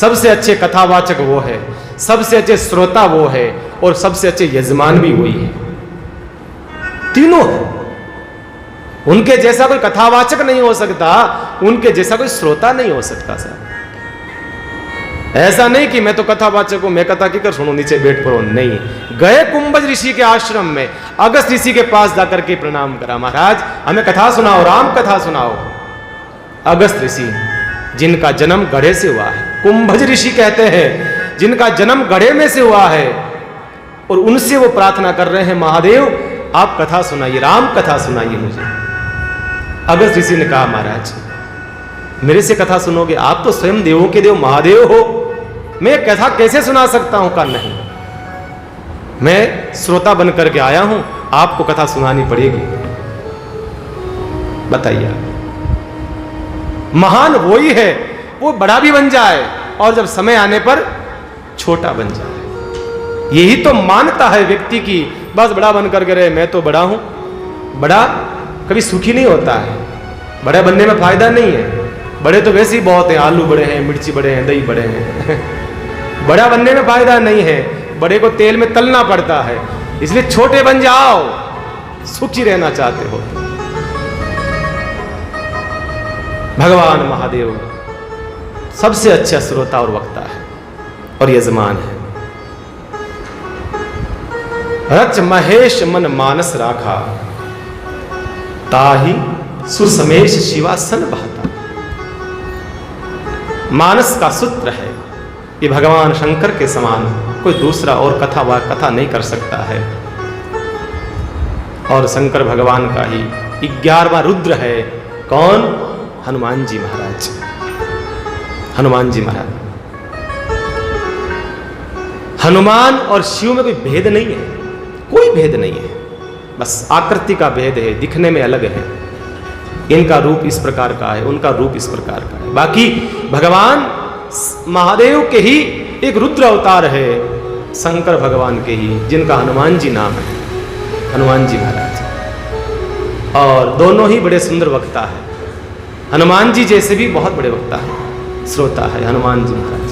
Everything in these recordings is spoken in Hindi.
सबसे अच्छे कथावाचक वो है, सबसे अच्छे श्रोता वो है, और सबसे अच्छे यजमान भी वही है। तीनों है। उनके जैसा कोई कथावाचक नहीं हो सकता, उनके जैसा कोई श्रोता नहीं हो सकता सर। ऐसा नहीं कि मैं तो कथावाचक हूं, मैं कथा की कर सुनू, नीचे बैठ पड़ो, नहीं। गए कुंभज ऋषि के आश्रम में, अगस्त ऋषि के पास जाकर के प्रणाम करा, महाराज हमें कथा सुनाओ, राम कथा सुनाओ। अगस्त ऋषि जिनका जन्म गढ़े से हुआ है, कुंभज ऋषि कहते हैं जिनका जन्म गढ़े में से हुआ है, और उनसे वो प्रार्थना कर रहे हैं, महादेव आप कथा सुनाइए, राम कथा सुनाइए मुझे। अगस्त ऋषि ने कहा, महाराज मेरे से कथा सुनोगे? आप तो स्वयं देवों के देव महादेव हो, मैं कथा कैसे सुना सकता हूं? का नहीं, मैं श्रोता बन करके आया हूं, आपको कथा सुनानी पड़ेगी। बताइए, महान वो ही है, वो बड़ा भी बन जाए और जब समय आने पर छोटा बन जाए। यही तो मानता है व्यक्ति की, बस बड़ा बन करके रहे, मैं तो बड़ा हूं। बड़ा कभी सुखी नहीं होता है, बड़े बनने में फायदा नहीं है। बड़े तो वैसे ही बहुत हैं, आलू बड़े हैं, मिर्ची बड़े हैं, दही बड़े हैं बड़ा बनने में फायदा नहीं है, बड़े को तेल में तलना पड़ता है। इसलिए छोटे बन जाओ, सुखी रहना चाहते हो। भगवान महादेव सबसे अच्छा श्रोता और वक्ता है और यजमान है। रच महेश मन मानस राखा, ताही सुसमेश शिवासन बहता। मानस का सूत्र है, ये भगवान शंकर के समान कोई दूसरा और कथा नहीं कर सकता है। और शंकर भगवान का ही 11वां रुद्र है। कौन? हनुमान जी महाराज। हनुमान जी महाराज, हनुमान और शिव में कोई भेद नहीं है, कोई भेद नहीं है, बस आकृति का भेद है, दिखने में अलग है। इनका रूप इस प्रकार का है, उनका रूप इस प्रकार का है। बाकी भगवान महादेव के ही एक रुद्र अवतार है, शंकर भगवान के ही, जिनका हनुमान जी नाम है, हनुमान जी महाराज। और दोनों ही बड़े सुंदर वक्ता है। हनुमान जी जैसे भी बहुत बड़े वक्ता है, श्रोता है हनुमान जी महाराज।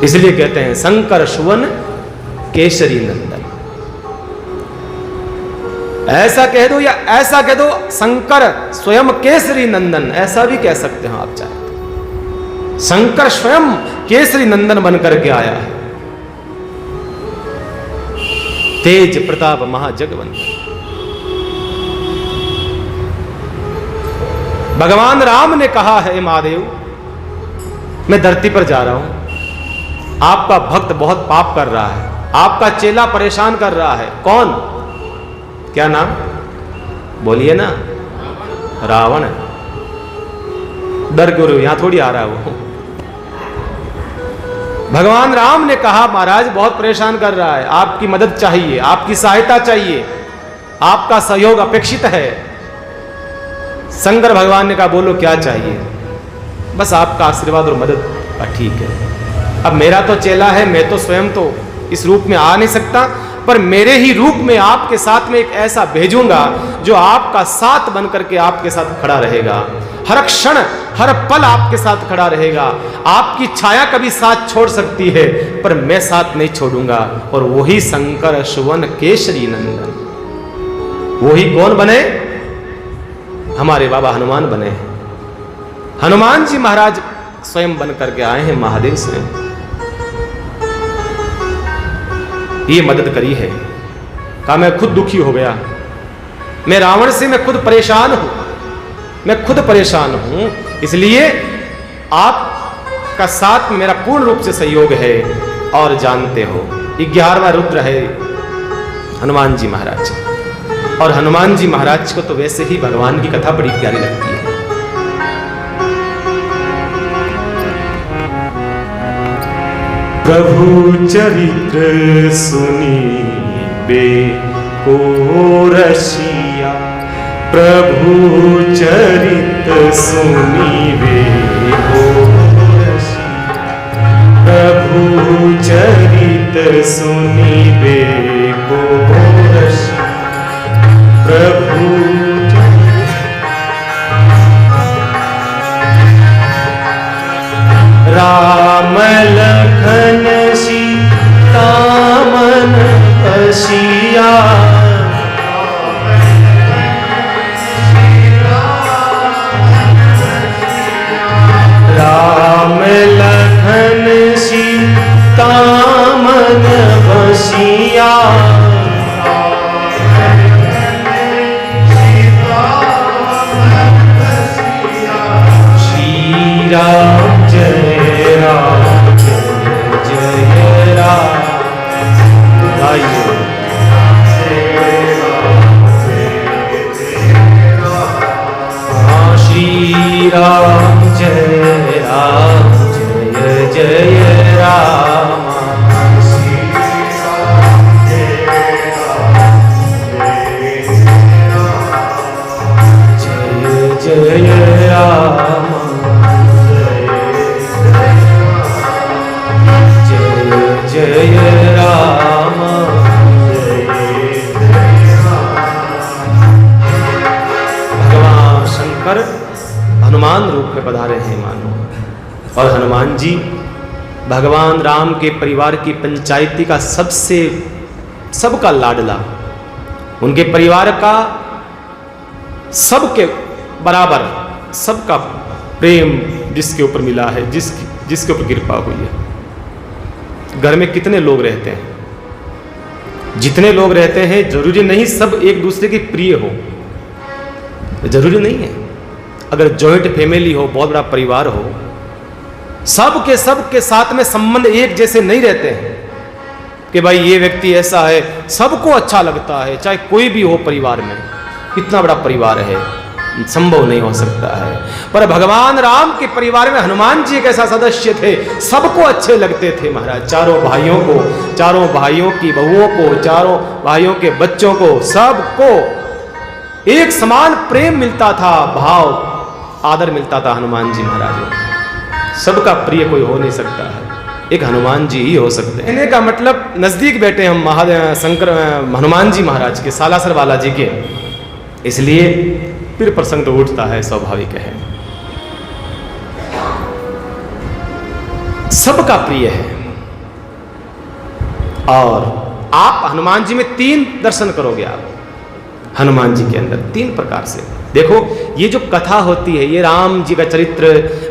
इसलिए कहते हैं शंकर सुवन केसरी नंदन। ऐसा कह दो या ऐसा कह दो, शंकर स्वयं केसरी नंदन, ऐसा भी कह सकते हो आप चाहे। शंकर स्वयं केसरी नंदन बनकर के आया है। तेज प्रताप महाजगवंदन। भगवान राम ने कहा है, महादेव मैं धरती पर जा रहा हूं, आपका भक्त बहुत पाप कर रहा है, आपका चेला परेशान कर रहा है। कौन? क्या नाम? बोलिए ना। रावण। डर क्यों रहे हो? यहां थोड़ी आ रहा है वो। भगवान राम ने कहा, महाराज बहुत परेशान कर रहा है, आपकी मदद चाहिए, आपकी सहायता चाहिए, आपका सहयोग अपेक्षित है। शंकर भगवान ने कहा, बोलो क्या चाहिए? बस आपका आशीर्वाद और मदद। ठीक है, अब मेरा तो चेला है, मैं तो स्वयं तो इस रूप में आ नहीं सकता, पर मेरे ही रूप में आपके साथ में एक ऐसा भेजूंगा जो आपका साथ बनकर के आपके साथ खड़ा रहेगा, हर क्षण हर पल आपके साथ खड़ा रहेगा। आपकी छाया कभी साथ छोड़ सकती है, पर मैं साथ नहीं छोड़ूंगा। और वही शंकर सुवन केसरी नंदन। वही कौन बने? हमारे बाबा हनुमान बने हैं। हनुमान जी महाराज स्वयं बन करके आए हैं, महादेव स्वयं। ये मदद करी है। कहा मैं खुद दुखी हो गया, मैं रावण से मैं खुद परेशान हूं, मैं खुद परेशान हूं, इसलिए आपका साथ में मेरा पूर्ण रूप से सहयोग है। और जानते हो 11वां रुद्र है हनुमान जी महाराज। और हनुमान जी महाराज को तो वैसे ही भगवान की कथा बड़ी प्यारी लगती है। प्रभु चरित्र सुनीबे को रसिया, प्रभु चरित्र सुनीबे को रसिया, प्रभु चरित्र सुनीबे को रसिया, प्रभु श्री राम जय जय राम। जय राम जय जय राम। भगवान शंकर हनुमान रूप में पधारे हैं मानो, और हनुमान जी भगवान राम के परिवार की पंचायती का सबका लाडला, उनके परिवार का सबके बराबर सबका प्रेम जिसके ऊपर मिला है, जिसके ऊपर कृपा हुई है। घर में कितने लोग रहते हैं, जितने लोग रहते हैं जरूरी नहीं सब एक दूसरे के प्रिय हो, जरूरी नहीं है। अगर जॉइंट फैमिली हो, बहुत बड़ा परिवार हो, सबके साथ में संबंध एक जैसे नहीं रहते हैं कि भाई ये व्यक्ति ऐसा है, सबको अच्छा लगता है चाहे कोई भी हो परिवार में, इतना बड़ा परिवार है, संभव नहीं हो सकता है। पर भगवान राम के परिवार में हनुमान जी एक ऐसा सदस्य थे, सबको अच्छे लगते थे महाराज। चारों भाइयों को, चारों भाइयों की बहुओं को, चारों भाइयों के बच्चों को, सबको एक समान प्रेम मिलता था, भाव आदर मिलता था हनुमान जी महाराज को। सबका प्रिय कोई हो नहीं सकता है, एक हनुमान जी ही हो सकते हैं। कहने का मतलब नजदीक बैठे हम हनुमान जी महाराज के, सालासर बालाजी के, इसलिए फिर प्रसंग तो उठता है, स्वाभाविक है। सबका प्रिय है। और आप हनुमान जी में 3 दर्शन करोगे आप हनुमान जी के अंदर 3 प्रकार से। देखो ये जो कथा होती है, ये राम जी का चरित्र,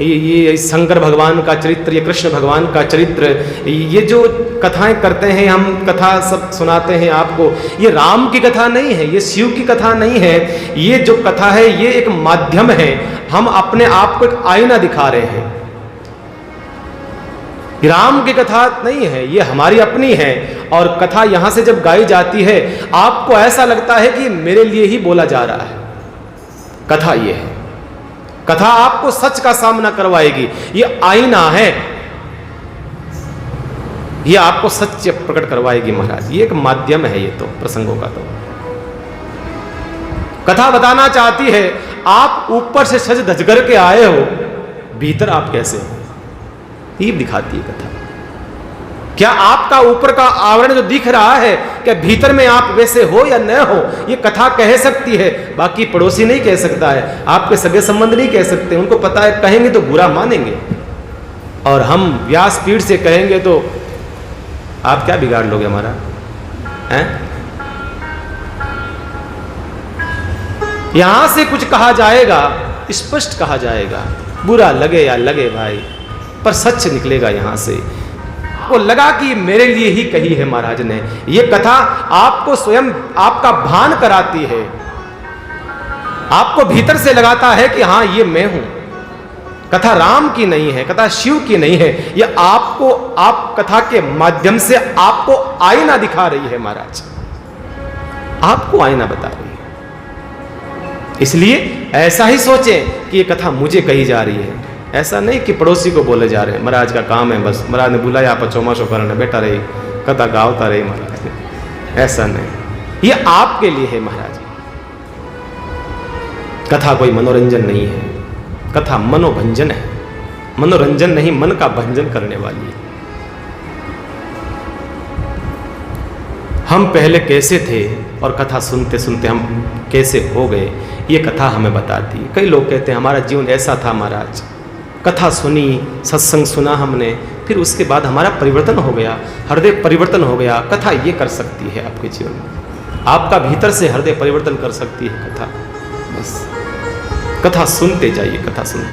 ये शंकर भगवान का चरित्र, ये कृष्ण भगवान का चरित्र, ये जो कथाएं करते हैं हम, कथा सब सुनाते हैं आपको, ये राम की कथा नहीं है, ये शिव की कथा नहीं है। ये जो कथा है ये एक माध्यम है, हम अपने आप को एक आईना दिखा रहे हैं। राम की कथा नहीं है, ये हमारी अपनी है। और कथा यहां से जब गाई जाती है आपको ऐसा लगता है कि मेरे लिए ही बोला जा रहा है। कथा ये है, कथा आपको सच का सामना करवाएगी, ये आईना है, ये आपको सत्य प्रकट करवाएगी महाराज। ये एक माध्यम है, ये तो प्रसंगों का तो कथा बताना चाहती है। आप ऊपर से सज धज करके आए हो, भीतर आप कैसे हो ये दिखाती है कथा। क्या आपका ऊपर का आवरण जो दिख रहा है, क्या भीतर में आप वैसे हो या न हो, ये कथा कह सकती है। बाकी पड़ोसी नहीं कह सकता है, आपके सगे संबंध नहीं कह सकते, उनको पता है कहेंगे तो बुरा मानेंगे, और हम व्यासपीठ से कहेंगे तो आप क्या बिगाड़ लोगे हमारा, हैं? यहां से कुछ कहा जाएगा, स्पष्ट कहा जाएगा, बुरा लगे या लगे भाई, पर सच निकलेगा यहां से। वो लगा कि मेरे लिए ही कही है महाराज ने। ये कथा आपको स्वयं आपका भान कराती है, आपको भीतर से लगाता है कि हाँ ये मैं हूं। कथा राम की नहीं है, कथा शिव की नहीं है, ये आपको, आप कथा के माध्यम से आपको आईना दिखा रही है महाराज, आपको आईना बता रही है। इसलिए ऐसा ही सोचें कि ये कथा मुझे कही जा रही है, ऐसा नहीं कि पड़ोसी को बोले जा रहे हैं। महाराज का काम है, बस महाराज ने बुलाया आप चौमाशो करने बेटा रही, कथा गावता रही महाराज, ऐसा नहीं। ये आपके लिए है महाराज। कथा कोई मनोरंजन नहीं है, कथा मनोभंजन है। मनोरंजन नहीं, मन का भंजन करने वाली है। हम पहले कैसे थे और कथा सुनते सुनते हम कैसे हो गए, ये कथा हमें बताती है। कई लोग कहते हैं हमारा जीवन ऐसा था महाराज, कथा सुनी, सत्संग सुना हमने, फिर उसके बाद हमारा परिवर्तन हो गया, हृदय परिवर्तन हो गया। कथा ये कर सकती है आपके जीवन में, आपका भीतर से हृदय परिवर्तन कर सकती है कथा। बस कथा सुनते जाइए, कथा सुनते